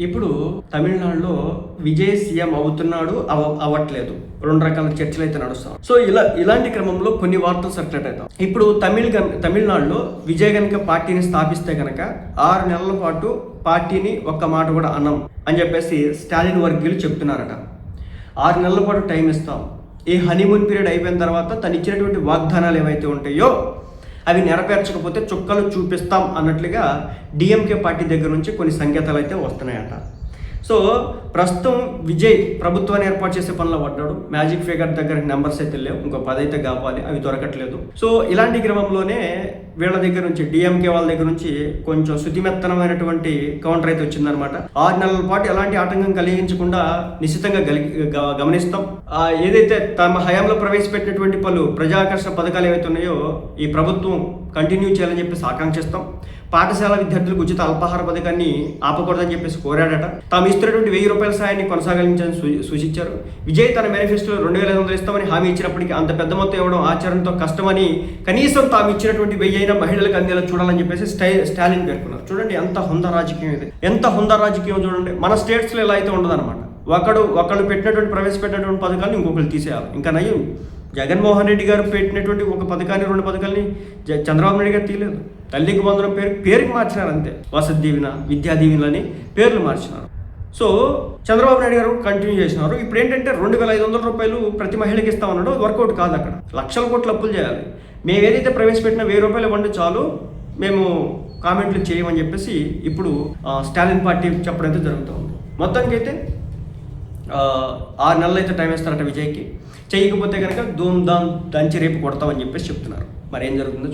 ఇప్పుడు తమిళనాడులో విజయ్ సీఎం అవుతున్నాడు అవ్వట్లేదు, రెండు రకాల చర్చలు అయితే నడుస్తాం. సో ఇలాంటి క్రమంలో కొన్ని వార్తలు సర్క్యులేట్ అవుతాం. ఇప్పుడు తమిళనాడులో విజయ్ కనుక పార్టీని స్థాపిస్తే కనుక 6 నెలల పాటు పార్టీని ఒక్క మాట కూడా అన్నం అని చెప్పేసి స్టాలిన్ వర్గీయులు చెప్తున్నారట. 6 నెలల పాటు టైం ఇస్తాం, ఈ హనీమూన్ పీరియడ్ అయిపోయిన తర్వాత తను ఇచ్చినటువంటి వాగ్దానాలు ఏవైతే ఉంటాయో అవి నెరవేర్చకపోతే చుక్కలు చూపిస్తాం అన్నట్లుగా డిఎంకే పార్టీ దగ్గర నుంచి కొన్ని సంకేతాలు అయితే వస్తున్నాయట. సో ప్రస్తుతం విజయ్ ప్రభుత్వాన్ని ఏర్పాటు చేసే పనిలో పడ్డాడు. మ్యాజిక్ ఫిగర్ దగ్గర నెంబర్స్ అయితే లేవు, ఇంకో 10 అయితే కావాలి, అవి దొరకట్లేదు. సో ఇలాంటి క్రమంలోనే వీళ్ళ దగ్గర నుంచి డిఎంకే వాళ్ళ దగ్గర నుంచి కొంచెం శుతిమెత్తనమైనటువంటి కౌంటర్ అయితే వచ్చిందనమాట. 6 నెలల పాటు ఎలాంటి ఆటంకం కలిగించకుండా నిశ్చితంగా గమనిస్తాం. ఏదైతే తమ హయాంలో ప్రవేశపెట్టినటువంటి పలు ప్రజాకర్షణ పథకాలు ఏవైతే ఉన్నాయో ఈ ప్రభుత్వం కంటిన్యూ చేయాలని చెప్పేసి ఆకాంక్షిస్తాం. పాఠశాల విద్యార్థులకు ఉచిత అల్పాహార పథకాన్ని ఆపకూడదని చెప్పేసి కోరాడట. తాము ఇస్తున్నటువంటి 1000 రూపాయల సాయాన్ని కొనసాగించాలని సూచించారు. విజయ్ తన మేనిఫెస్టోలో 2500 ఇస్తామని హామీ ఇచ్చినప్పటికీ అంత పెద్ద మొత్తం ఇవ్వడం ఆచరణతో కష్టమని, కనీసం తాము ఇచ్చినటువంటి 1000 అయినా మహిళలకు అందేలా చూడాలని చెప్పేసి స్టాలిన్ పేర్కొన్నారు. చూడండి ఎంత హుందా రాజకీయం ఇది, ఎంత హుందా రాజకీయం చూడండి. మన స్టేట్స్లో ఇలా అయితే ఉండదన్నమాట. ఒకళ్ళు ప్రవేశపెట్టినటువంటి పథకాన్ని ఇంకొకరు తీసేయాలి. ఇంకా నయ్యం జగన్మోహన్ రెడ్డి గారు పెట్టినటువంటి ఒక పథకాన్ని 2 పథకాలని చంద్రబాబు నాయుడు గారు తీయలేదు. తల్లికి వందనం పేరుకి మార్చినారు అంతే. వసతి దీవెన, విద్యా దీవెనలని పేర్లు మార్చినారు. సో చంద్రబాబు నాయుడు గారు కంటిన్యూ చేసినారు. ఇప్పుడు ఏంటంటే 2500 రూపాయలు ప్రతి మహిళకి ఇస్తామన్నాడు. వర్కౌట్ కాదు. అక్కడ లక్షల కోట్ల అప్పులు చేయాలి. మేము ఏదైతే ప్రవేశపెట్టిన 1000 రూపాయలు ఇవ్వండి చాలు, మేము కామెంట్లు చేయమని చెప్పేసి ఇప్పుడు స్టాలిన్ పార్టీ చెప్పడం అయితే జరుగుతుంది. మొత్తానికైతే 6 నెలలు అయితే టైం ఇస్తారట విజయ్కి. చేయకపోతే కనుక ధూమ్ ధామ్ దంచి రేపు కొడతామని చెప్పేసి చెప్తున్నారు. మరి ఏం జరుగుతుందో